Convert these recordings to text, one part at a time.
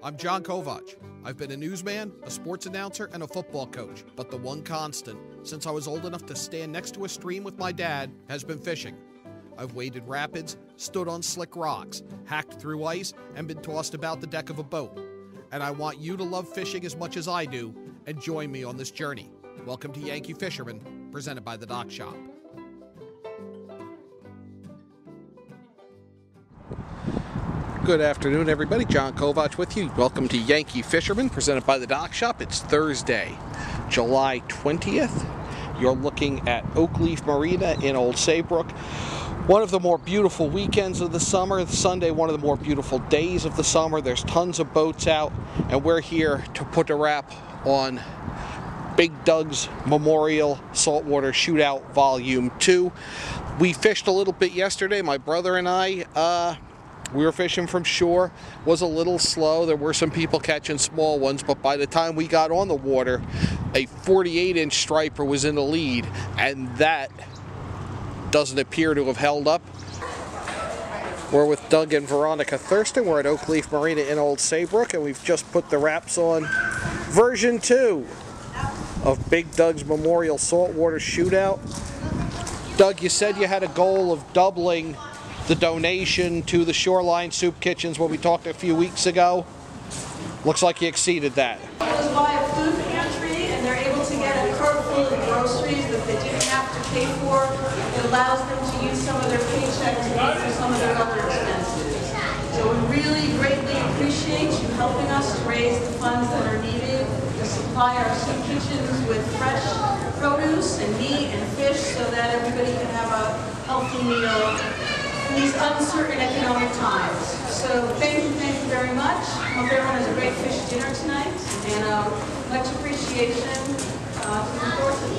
I'm John Kovach. I've been a newsman, a sports announcer, and a football coach, but the one constant, since I was old enough to stand next to a stream with my dad, has been fishing. I've waded rapids, stood on slick rocks, hacked through ice, and been tossed about the deck of a boat. And I want you to love fishing as much as I do, and join me on this journey. Welcome to Yankee Fisherman, presented by the Dock Shop. Good afternoon, everybody. John Kovach with you. Welcome to Yankee Fisherman, presented by the Dock Shop. It's Thursday, July 20th. You're looking at Oakleaf Marina in Old Saybrook. One of the more beautiful weekends of the summer. Sunday, one of the more beautiful days of the summer. There's tons of boats out, and we're here to put a wrap on Big Doug's Memorial Saltwater Shootout Volume 2. We fished a little bit yesterday, my brother and I. We were fishing from shore. Was a little slow. There were some people catching small ones, but by the time we got on the water, a 48-inch striper was in the lead, and that doesn't appear to have held up. We're with Doug and Veronica Thurston. We're at Oakleaf Marina in Old Saybrook, and we've just put the wraps on version 2 of Big Doug's Memorial Saltwater Shootout. Doug, you said you had a goal of doubling the donation to the Shoreline Soup Kitchens when we talked a few weeks ago. Looks like you exceeded that. Goes by a food pantry and they're able to get a cart full of groceries that they didn't have to pay for. It allows them to use some of their paycheck to pay for some of their other expenses. So we really greatly appreciate you helping us to raise the funds that are needed to supply our soup kitchens with fresh produce and meat and fish so that everybody can have a healthy meal in these uncertain economic times. So thank you very much. Hope everyone has a great fish dinner tonight, and much appreciation to the Thurston.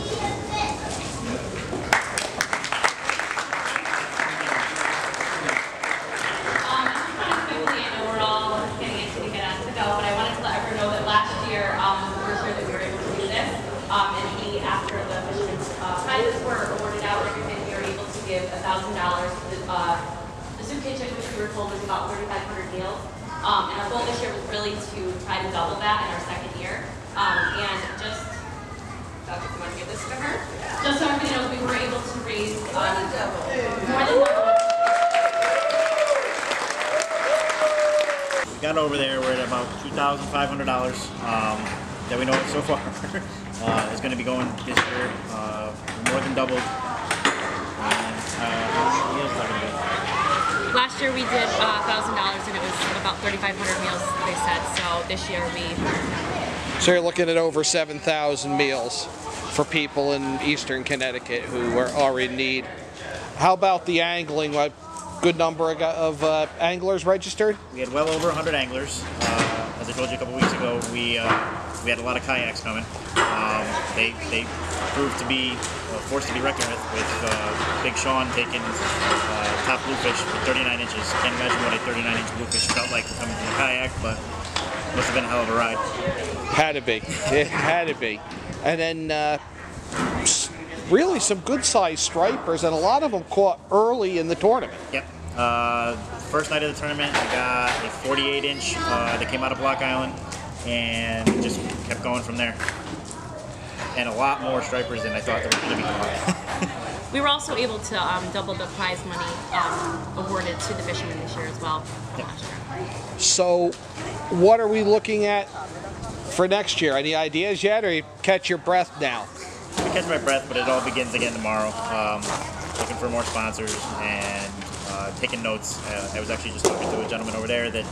Quickly, I know we're all getting into to get on to go, but I wanted to let everyone know that last year was the first year that we were able to do this, and we, after the Fisherman's prizes were awarded out and everything, we were able to give $1,000 to the soup kitchen, which we were told was about 3,500 meals. And our goal this year was really to try to double that in our second year. And just, Doug, if you want to give this to her, just so everybody knows, we were able to raise more than double. We got over there, we're at about $2,500 that we know so far. It's going to be going this year, more than doubled. Last year we did $1,000 and it was about 3,500 meals, they said. So this year So you're looking at over 7,000 meals for people in eastern Connecticut who are in need. How about the angling? A good number of anglers registered? We had well over 100 anglers. As I told you a couple weeks ago, we had a lot of kayaks coming. They proved to be a force to be reckoned with Big Sean taking top bluefish for 39 inches. Can't imagine what a 39-inch bluefish felt like coming from a kayak, but must have been a hell of a ride. Had to be. It had to be. And then really some good-sized stripers, and a lot of them caught early in the tournament. Yep. First night of the tournament, I got a 48-inch that came out of Block Island, and it just kept going from there. And a lot more stripers than I thought there were going to be caught. we were also able to double the prize money awarded to the fishermen this year as well. Yep. So what are we looking at for next year? Any ideas yet, or you catch your breath now? I catch my breath, but it all begins again tomorrow. Looking for more sponsors and taking notes. I was actually just talking to a gentleman over there that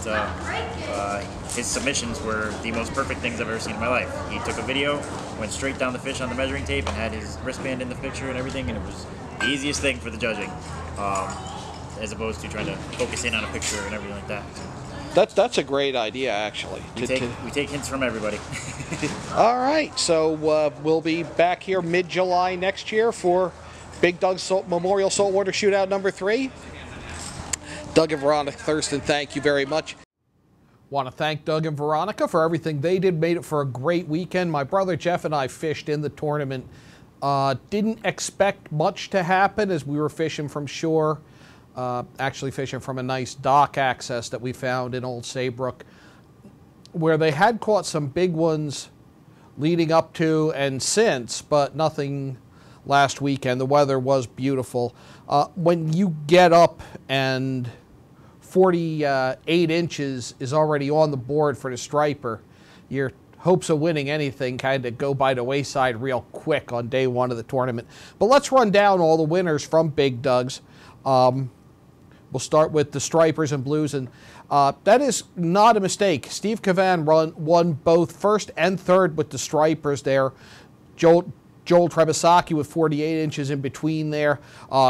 his submissions were the most perfect things I've ever seen in my life. He took a video, went straight down the fish on the measuring tape, and had his wristband in the picture and everything, and it was the easiest thing for the judging, as opposed to trying to focus in on a picture and everything like that. That's a great idea, actually. We take hints from everybody. All right, so we'll be back here mid-July next year for Big Doug's Memorial Saltwater Shootout number 3. Doug and Veronica Thurston, thank you very much. Want to thank Doug and Veronica for everything they did. Made it for a great weekend. My brother Jeff and I fished in the tournament. Didn't expect much to happen as we were fishing from shore. Actually fishing from a nice dock access that we found in Old Saybrook. where they had caught some big ones leading up to and since, but nothing last weekend. The weather was beautiful. When you get up and 48 inches is already on the board for the striper, your hopes of winning anything kind of go by the wayside real quick on day one of the tournament. But let's run down all the winners from Big Doug's. We'll start with the stripers and blues, and that is not a mistake. Steve Cavan won both first and third with the stripers there. Joel Trebisaki with 48 inches in between there.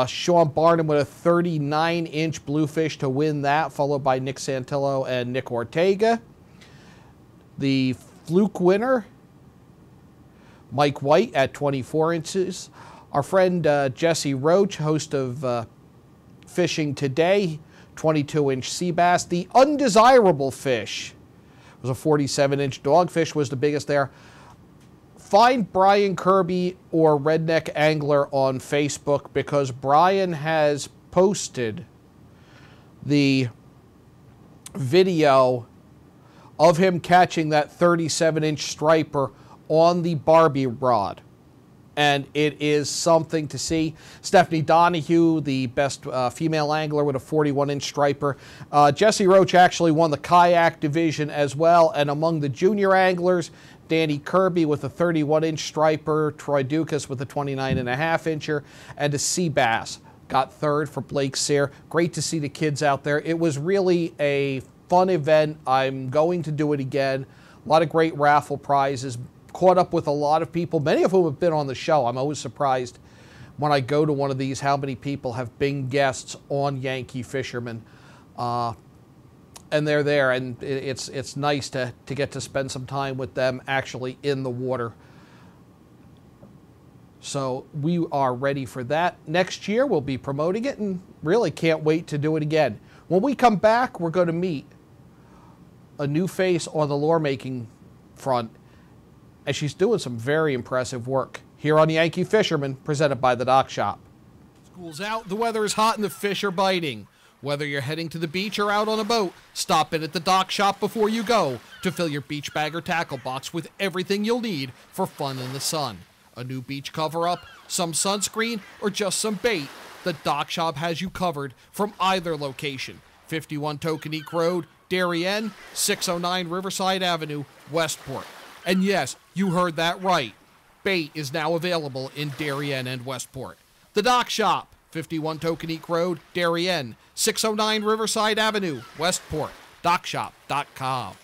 Sean Barnum with a 39-inch bluefish to win that, followed by Nick Santillo and Nick Ortega. The fluke winner, Mike White at 24 inches. Our friend Jesse Roach, host of Fishing Today, 22-inch sea bass. The undesirable fish was a 47-inch dogfish, was the biggest there. Find Brian Kirby or Redneck Angler on Facebook, because Brian has posted the video of him catching that 37-inch striper on the Barbie rod. And it is something to see. Stephanie Donahue, the best female angler with a 41-inch striper. Jesse Roach actually won the kayak division as well. And among the junior anglers, Danny Kirby with a 31-inch striper, Troy Dukas with a 29.5-incher, and a sea bass got third for Blake Sear. Great to see the kids out there. It was really a fun event. I'm going to do it again. A lot of great raffle prizes. Caught up with a lot of people, many of whom have been on the show. I'm always surprised when I go to one of these how many people have been guests on Yankee Fisherman. And they're there, and it's nice to get to spend some time with them actually in the water. So we are ready for that. Next year we'll be promoting it, and really can't wait to do it again. When we come back, we're going to meet a new face on the lure making front, and she's doing some very impressive work here on Yankee Fisherman, presented by the Dock Shop. School's out, the weather is hot, and the fish are biting. Whether you're heading to the beach or out on a boat, stop in at the Dock Shop before you go to fill your beach bag or tackle box with everything you'll need for fun in the sun. A new beach cover-up, some sunscreen, or just some bait, the Dock Shop has you covered from either location. 51 Tokenique Road, Darien, 609 Riverside Avenue, Westport. And yes, you heard that right. Bait is now available in Darien and Westport. The Dock Shop, 51 Tokenique Road, Darien, 609 Riverside Avenue, Westport. DockShop.com.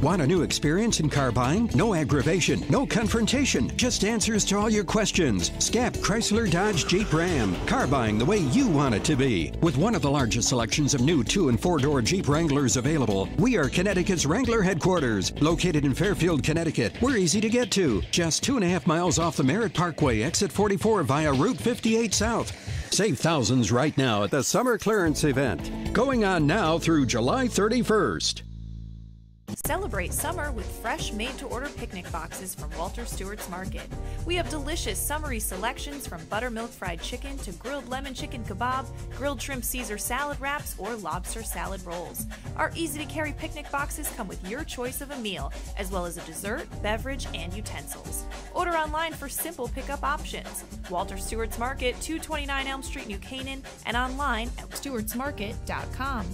Want a new experience in car buying? No aggravation, no confrontation, just answers to all your questions. Scap Chrysler Dodge Jeep Ram. Car buying the way you want it to be. With one of the largest selections of new 2- and 4-door Jeep Wranglers available, we are Connecticut's Wrangler headquarters. Located in Fairfield, Connecticut, we're easy to get to. Just 2.5 miles off the Merritt Parkway, exit 44 via Route 58 South. Save thousands right now at the Summer Clearance event, going on now through July 31st. Celebrate summer with fresh, made-to-order picnic boxes from Walter Stuarts Market. We have delicious summery selections from buttermilk fried chicken to grilled lemon chicken kebab, grilled shrimp Caesar salad wraps, or lobster salad rolls. Our easy-to-carry picnic boxes come with your choice of a meal, as well as a dessert, beverage, and utensils. Order online for simple pickup options. Walter Stuarts Market, 229 Elm Street, New Canaan, and online at stewartsmarket.com.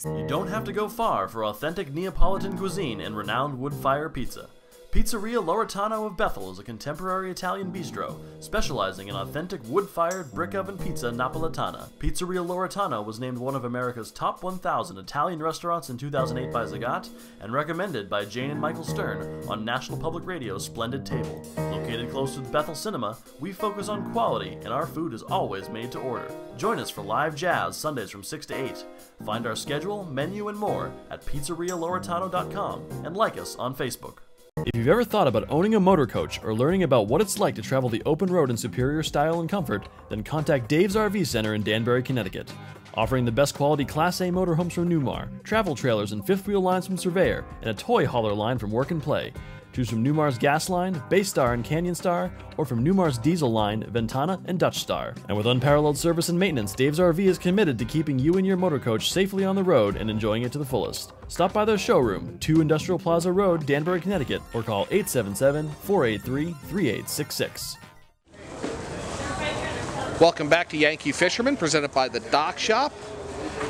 You don't have to go far for authentic Neapolitan cuisine and renowned wood-fire pizza. Pizzeria Lauratano of Bethel is a contemporary Italian bistro, specializing in authentic wood-fired brick oven pizza Napolitana. Pizzeria Lauratano was named one of America's top 1,000 Italian restaurants in 2008 by Zagat, and recommended by Jane and Michael Stern on National Public Radio's Splendid Table. Located close to the Bethel Cinema, we focus on quality, and our food is always made to order. Join us for live jazz Sundays from 6 to 8. Find our schedule, menu, and more at pizzerialauratano.com, and like us on Facebook. If you've ever thought about owning a motor coach or learning about what it's like to travel the open road in superior style and comfort, then contact Dave's RV Center in Danbury, Connecticut. Offering the best quality Class A motorhomes from Newmar, travel trailers and fifth wheel lines from Surveyor, and a toy hauler line from Work and Play. Choose from Newmar's Gas Line, Base Star and Canyon Star, or from Newmar's Diesel Line, Ventana and Dutch Star. And with unparalleled service and maintenance, Dave's RV is committed to keeping you and your motor coach safely on the road and enjoying it to the fullest. Stop by their showroom, 2 Industrial Plaza Road, Danbury, Connecticut, or call 877-483-3866. Welcome back to Yankee Fisherman, presented by the Dock Shop.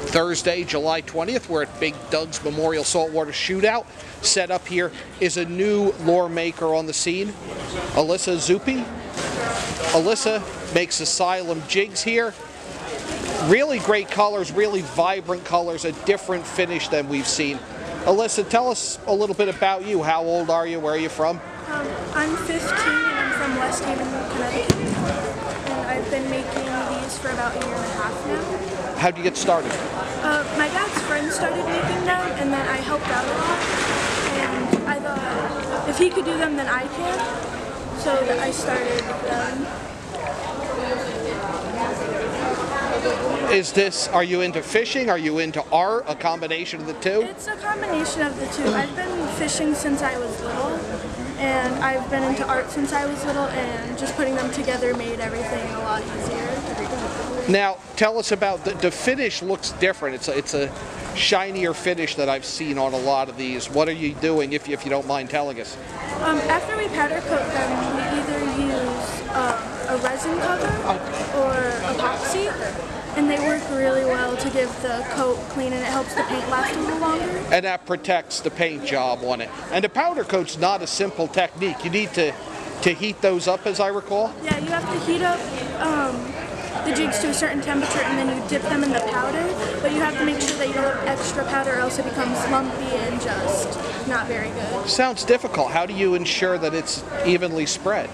Thursday, July 20th, we're at Big Doug's Memorial Saltwater Shootout. Set up here is a new lure maker on the scene, Alyssa Zuppi. Alyssa makes Asylum Jigs here. Really great colors, really vibrant colors, a different finish than we've seen. Alyssa, tell us a little bit about you. How old are you? Where are you from? I'm 15 and I'm from West Haven, Connecticut. And I've been making these for about a year and a half now. How'd you get started? My dad's friend started making them, and then I helped out a lot. And I thought, if he could do them, then I can. So I started them. Are you into fishing? Are you into art? A combination of the two? It's a combination of the two. I've been fishing since I was little, and I've been into art since I was little, and just putting them together made everything a lot easier. Now, tell us about the finish. Looks different. It's a shinier finish that I've seen on a lot of these. What are you doing, if you don't mind telling us? After we powder coat them, we either use a resin cover or epoxy, and they work really well to give the coat clean, and it helps the paint last a little longer. And that protects the paint job on it. And the powder coat's not a simple technique. You need to heat those up, as I recall? Yeah, you have to heat up the jigs to a certain temperature, and then you dip them in the powder, but you have to make sure that you don't have extra powder, or else it becomes lumpy and just not very good. Sounds difficult. How do you ensure that it's evenly spread?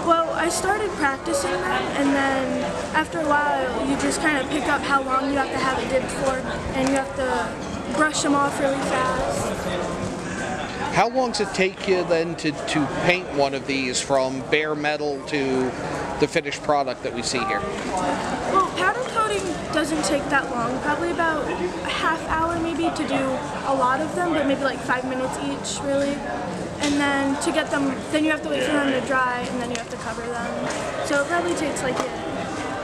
Well, I started practicing them, and then after a while you just kind of pick up how long you have to have it dipped for, and you have to brush them off really fast. How long does it take you then to paint one of these from bare metal to the finished product that we see here? Well, powder coating doesn't take that long, probably about a half hour maybe to do a lot of them, but maybe like 5 minutes each really. And then to get them, then you have to wait for them to dry, and then you have to cover them. So it probably takes like an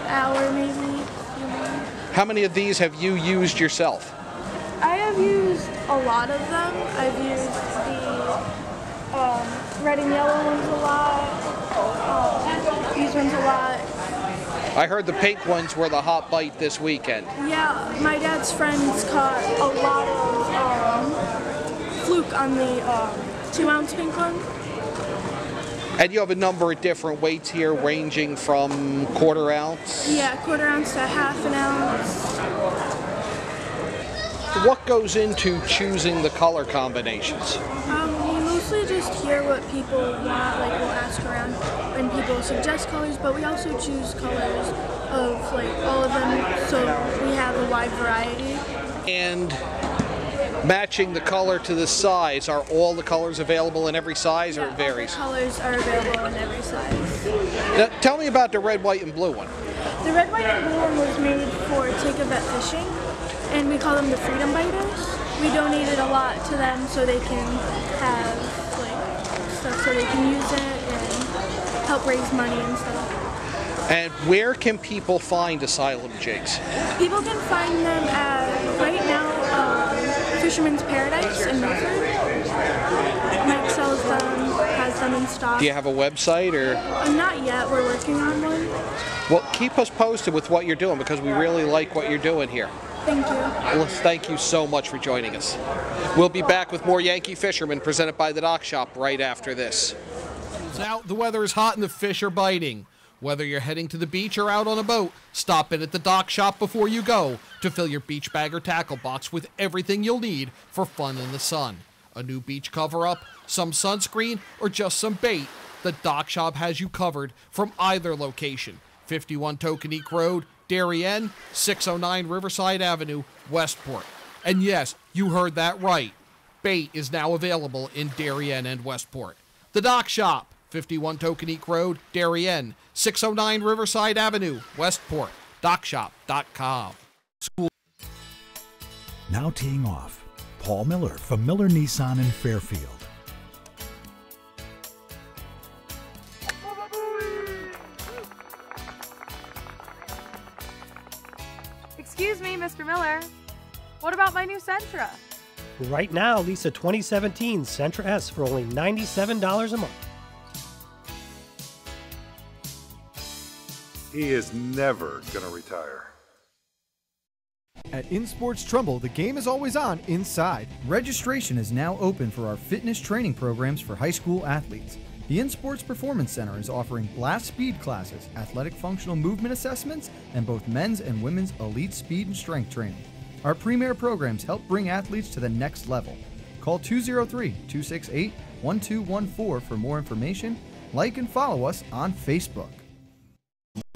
hour maybe. How many of these have you used yourself? I have used a lot of them. I've used the red and yellow ones a lot. These ones a lot. I heard the pink ones were the hot bite this weekend. Yeah, my dad's friends caught a lot of fluke on the 2-ounce pink one. And you have a number of different weights here, ranging from 1/4 ounce? Yeah, 1/4 ounce to 1/2 ounce. What goes into choosing the color combinations? We mostly just hear what people want, like we'll ask around and people suggest colors, but we also choose colors of like all of them, so we have a wide variety. And matching the color to the size, are all the colors available in every size, or it varies? All the colors are available in every size. Now, tell me about the red, white, and blue one. The red, white, and blue one was made for take-a-vet fishing, and we call them the Freedom Biters. We donated a lot to them so they can have like stuff so they can use it and help raise money and stuff. And where can people find Asylum Jigs? People can find them at, right now, Fishermans Paradise in Milford. Mike sells them, has them in stock. Do you have a website, or? Not yet, we're working on one. Well, keep us posted with what you're doing, because we really like what you're doing here. Thank you. Well, thank you so much for joining us. We'll be back with more Yankee Fisherman, presented by the Dock Shop, right after this. It's out, the weather is hot, and the fish are biting. Whether you're heading to the beach or out on a boat, stop in at the Dock Shop before you go to fill your beach bag or tackle box with everything you'll need for fun in the sun. A new beach cover-up, some sunscreen, or just some bait, the Dock Shop has you covered from either location. 51 Tokenique Road, Darien, 609 Riverside Avenue, Westport. And yes, you heard that right. Bait is now available in Darien and Westport. The Dock Shop, 51 Tokenique Road, Darien, 609 Riverside Avenue, Westport. DockShop.com. Now teeing off, Paul Miller from Miller Nissan in Fairfield. Excuse me, Mr. Miller. What about my new Sentra? Right now, lease a 2017 Sentra S for only $97 a month. He is never going to retire. At InSports Trumbull, the game is always on inside. Registration is now open for our fitness training programs for high school athletes. The InSports Performance Center is offering blast speed classes, athletic functional movement assessments, and both men's and women's elite speed and strength training. Our premier programs help bring athletes to the next level. Call 203-268-1214 for more information. Like and follow us on Facebook.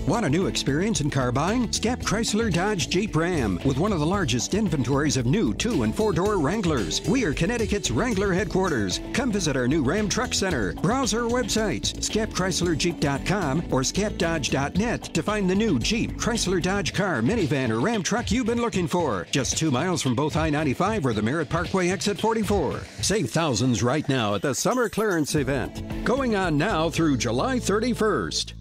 Want a new experience in car buying? Scap Chrysler Dodge Jeep Ram with one of the largest inventories of new 2- and 4-door Wranglers. We are Connecticut's Wrangler headquarters. Come visit our new Ram Truck Center. Browse our websites, scapchryslerjeep.com or scapdodge.net to find the new Jeep, Chrysler Dodge car, minivan, or Ram truck you've been looking for. Just 2 miles from both I-95 or the Merritt Parkway exit 44. Save thousands right now at the summer clearance event. Going on now through July 31st.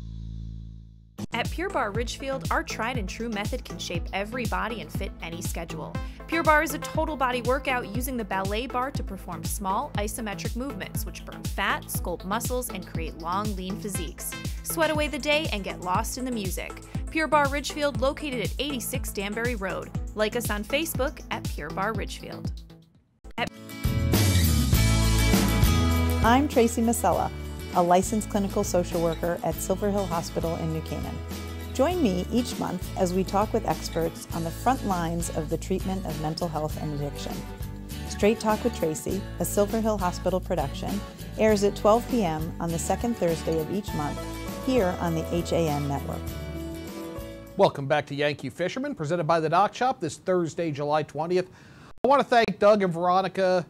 At Pure Barre Ridgefield, our tried and true method can shape every body and fit any schedule. Pure Barre is a total body workout using the ballet bar to perform small isometric movements which burn fat, sculpt muscles, and create long, lean physiques. Sweat away the day and get lost in the music. Pure Barre Ridgefield, located at 86 Danbury Road. Like us on Facebook at Pure Barre Ridgefield. I'm Tracy Masella, a licensed clinical social worker at Silver Hill Hospital in New Canaan. Join me each month as we talk with experts on the front lines of the treatment of mental health and addiction. Straight Talk with Tracy, a Silver Hill Hospital production, airs at 12 p.m. on the second Thursday of each month here on the HAN network. Welcome back to Yankee Fisherman, presented by the Dock Shop this Thursday, July 20th. I want to thank Doug and Veronica.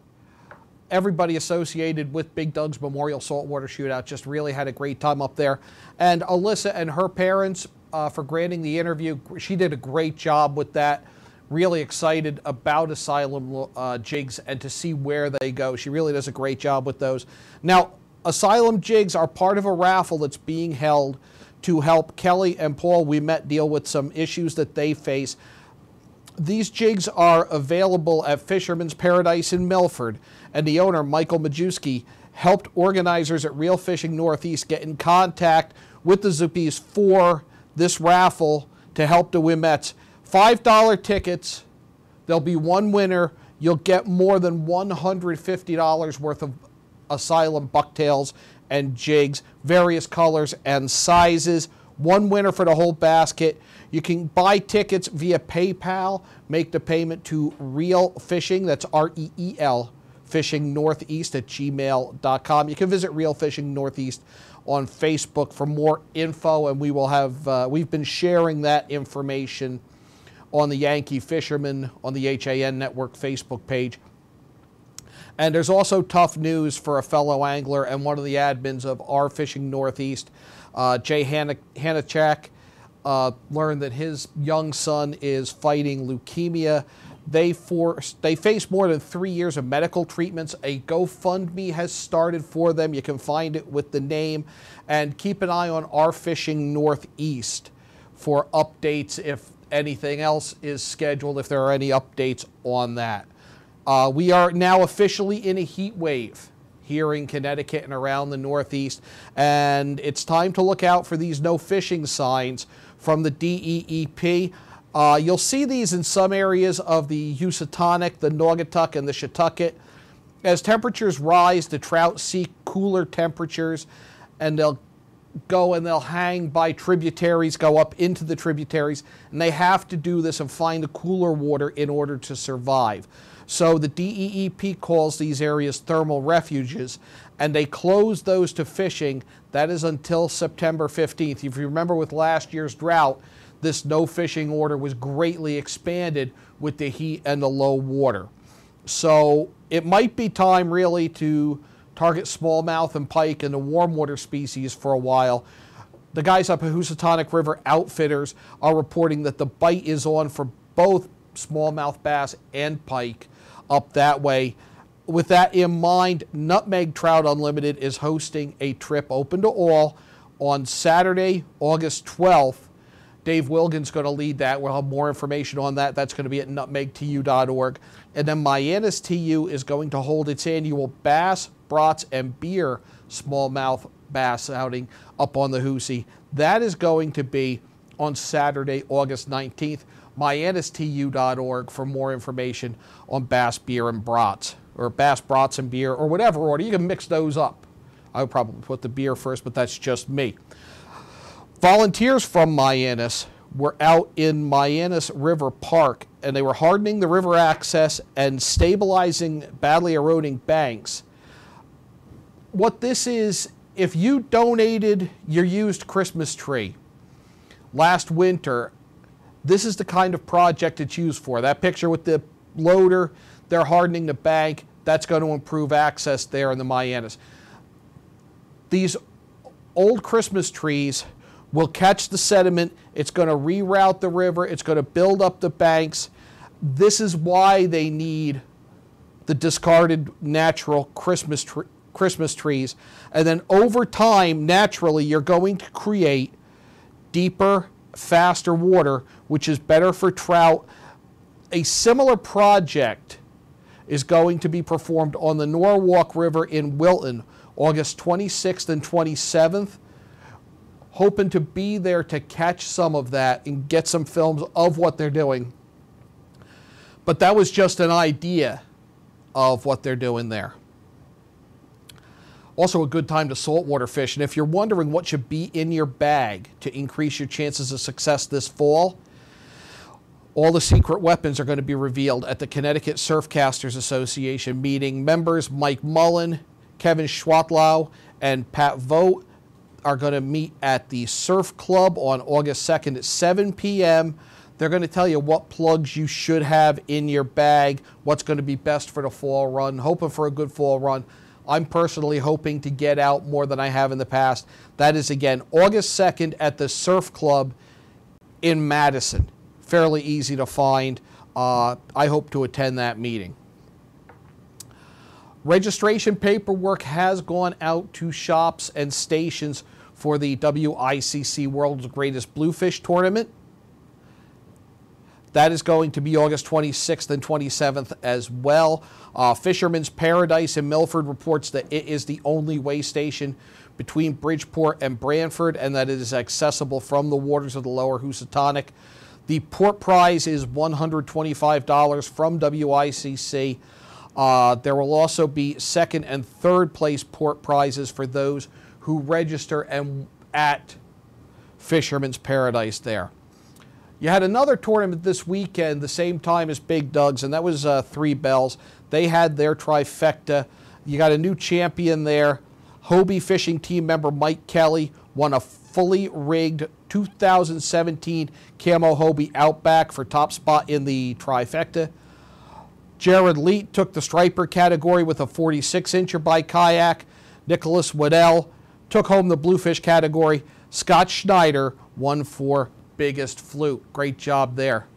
Everybody associated with Big Doug's Memorial Saltwater Shootout just really had a great time up there. And Alyssa and her parents for granting the interview. She did a great job with that. Really excited about Asylum Jigs and to see where they go. She really does a great job with those. Now, Asylum Jigs are part of a raffle that's being held to help Kelly and Paul we met deal with some issues that they face. These jigs are available at Fishermans Paradise in Milford, and the owner, Michael Majewski, helped organizers at Real Fishing Northeast get in contact with the Zuppies for this raffle to help the Wimettes. $5 tickets. There'll be one winner. You'll get more than $150 worth of Asylum bucktails and jigs, various colors and sizes. One winner for the whole basket. You can buy tickets via PayPal. Make the payment to Real Fishing. That's REEL Fishing Northeast at gmail.com. You can visit Real Fishing Northeast on Facebook for more info, and we will have. We've been sharing that information on the Yankee Fisherman on the HAN Network Facebook page. And there's also tough news for a fellow angler and one of the admins of Our Fishing Northeast, Jay Hanachak, learned that his young son is fighting leukemia. They face more than 3 years of medical treatments. A GoFundMe has started for them. You can find it with the name. And keep an eye on Our Fishing Northeast for updates if anything else is scheduled, if there are any updates on that. We are now officially in a heat wave here in Connecticut and around the Northeast, and it's time to look out for these no fishing signs from the DEEP. You'll see these in some areas of the Housatonic, the Naugatuck, and the Shetucket. As temperatures rise, the trout seek cooler temperatures, and they'll go and they'll hang by tributaries, go up into the tributaries, and they have to do this and find the cooler water in order to survive. So the DEEP calls these areas thermal refuges, and they close those to fishing. That is until September 15th. If you remember with last year's drought, this no fishing order was greatly expanded with the heat and the low water. So it might be time really to target smallmouth and pike and the warm water species for a while. The guys up at Housatonic River Outfitters are reporting that the bite is on for both smallmouth bass and pike up that way. With that in mind, Nutmeg Trout Unlimited is hosting a trip open to all on Saturday, August 12th, Dave Wilgan's going to lead that. We'll have more information on that. That's going to be at nutmegtu.org. And then Mianus TU is going to hold its annual bass, brats, and beer smallmouth bass outing up on the Hoosey. That is going to be on Saturday, August 19th. MianusTU.org for more information on bass, beer, and brats, or bass, brats, and beer, or whatever order. You can mix those up. I would probably put the beer first, but that's just me. Volunteers from Mianus were out in Mianus River Park, and they were hardening the river access and stabilizing badly eroding banks. What this is, if you donated your used Christmas tree last winter, this is the kind of project it's used for. That picture with the loader, they're hardening the bank. That's going to improve access there in the Mianus. These old Christmas trees will catch the sediment. It's going to reroute the river. It's going to build up the banks. This is why they need the discarded natural Christmas trees. And then over time, naturally, you're going to create deeper, faster water, which is better for trout. A similar project is going to be performed on the Norwalk River in Wilton, August 26th and 27th. Hoping to be there to catch some of that and get some films of what they're doing. But that was just an idea of what they're doing there. Also a good time to saltwater fish. And if you're wondering what should be in your bag to increase your chances of success this fall, all the secret weapons are going to be revealed at the Connecticut Surfcasters Association meeting. Members Mike Mullen, Kevin Schwatlow, and Pat Vogt are going to meet at the Surf Club on August 2nd at 7 p.m. They're going to tell you what plugs you should have in your bag, what's going to be best for the fall run, hoping for a good fall run. I'm personally hoping to get out more than I have in the past. That is, again, August 2nd at the Surf Club in Madison. Fairly easy to find. I hope to attend that meeting. Registration paperwork has gone out to shops and stations for the WICC World's Greatest Bluefish Tournament. That is going to be August 26th and 27th as well. Fishermans Paradise in Milford reports that it is the only way station between Bridgeport and Branford, and that it is accessible from the waters of the lower Housatonic. The port prize is $125 from WICC. There will also be second and third place port prizes for those who register and at Fisherman's Paradise there. You had another tournament this weekend, the same time as Big Doug's, and that was Three Bells. They had their trifecta. You got a new champion there. Hobie fishing team member Mike Kelly won a fully rigged 2017 Camo Hobie Outback for top spot in the trifecta. Jared Leet took the striper category with a 46-incher by kayak. Nicholas Waddell took home the bluefish category. Scott Schneider won for biggest flute. Great job there.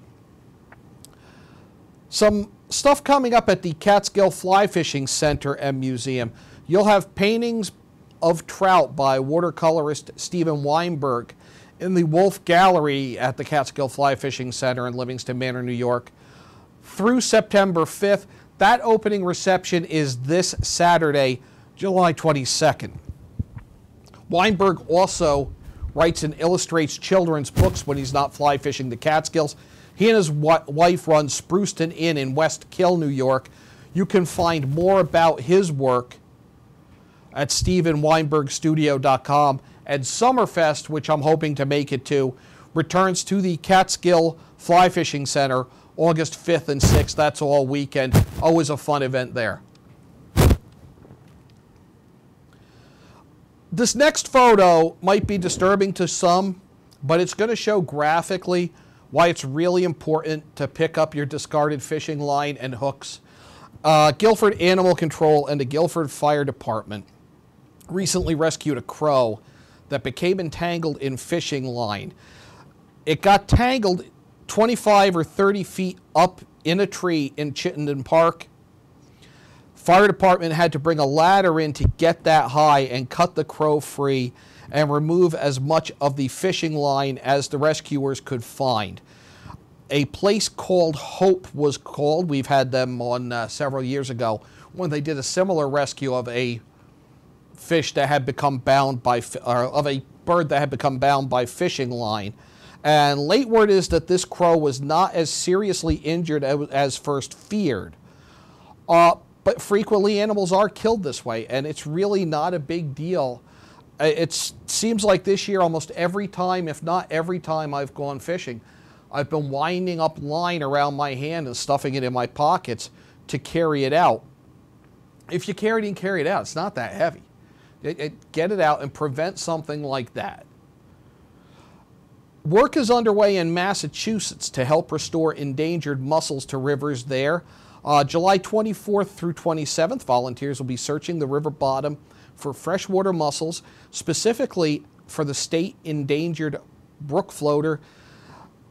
Some stuff coming up at the Catskill Fly Fishing Center and Museum. You'll have paintings of trout by watercolorist Stephen Weinberg in the Wolf Gallery at the Catskill Fly Fishing Center in Livingston Manor, New York, through September 5th. That opening reception is this Saturday, July 22nd. Weinberg also writes and illustrates children's books when he's not fly fishing the Catskills. He and his wife run Spruceton Inn in West Kill, New York. You can find more about his work at StephenWeinbergStudio.com. And Summerfest, which I'm hoping to make it to, returns to the Catskill Fly Fishing Center August 5th and 6th. That's all weekend. Always a fun event there. This next photo might be disturbing to some, but it's going to show graphically why it's really important to pick up your discarded fishing line and hooks. Guilford Animal Control and the Guilford Fire Department recently rescued a crow that became entangled in fishing line. It got tangled 25 or 30 feet up in a tree in Chittenden Park. Fire department had to bring a ladder in to get that high and cut the crow free. and remove as much of the fishing line as the rescuers could find. A place called Hope was called. We've had them on several years ago when they did a similar rescue of a fish that had become bound by, or of a bird that had become bound by fishing line. And late word is that this crow was not as seriously injured as first feared. But frequently animals are killed this way, and it's really not a big deal. It seems like this year almost every time, if not every time I've gone fishing, I've been winding up line around my hand and stuffing it in my pockets to carry it out. If you carry it in, carry it out. It's not that heavy. Get it out and prevent something like that. Work is underway in Massachusetts to help restore endangered mussels to rivers there. July 24th through 27th, volunteers will be searching the river bottom for freshwater mussels, specifically for the state endangered brook floater.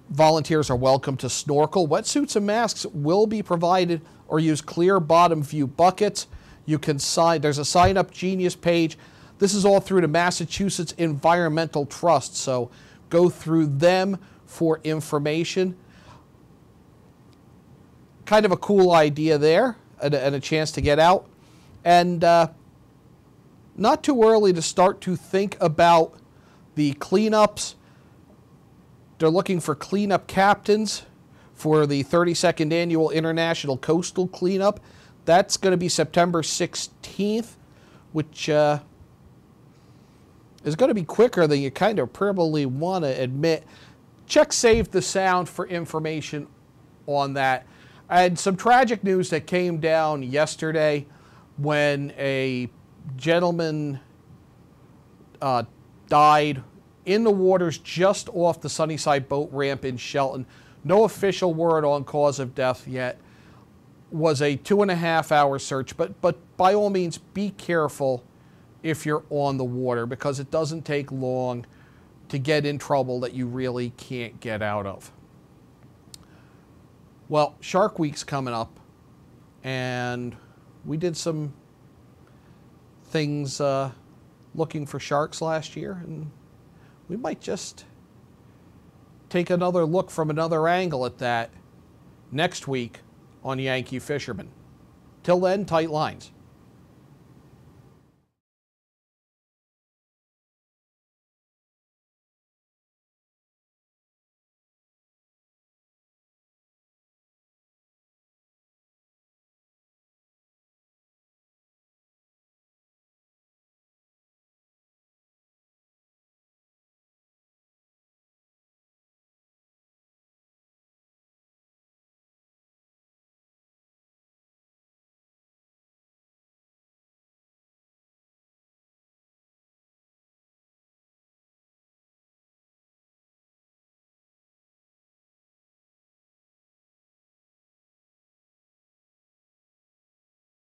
Volunteers are welcome to snorkel. Wetsuits and masks will be provided, or use clear bottom view buckets. You can sign, there's a sign up Genius page. This is all through the Massachusetts Environmental Trust, so go through them for information. Kind of a cool idea there, and a chance to get out. And not too early to start to think about the cleanups. They're looking for cleanup captains for the 32nd Annual International Coastal Cleanup. That's going to be September 16th, which is going to be quicker than you kind of probably want to admit. Check Save the Sound for information on that. And some tragic news that came down yesterday when a gentleman died in the waters just off the Sunnyside boat ramp in Shelton. No official word on cause of death yet. Was a 2.5-hour search, but by all means be careful if you're on the water, because it doesn't take long to get in trouble that you really can't get out of. Well, Shark Week's coming up, and we did some things looking for sharks last year, and we might just take another look from another angle at that next week on Yankee Fisherman. Till then, tight lines.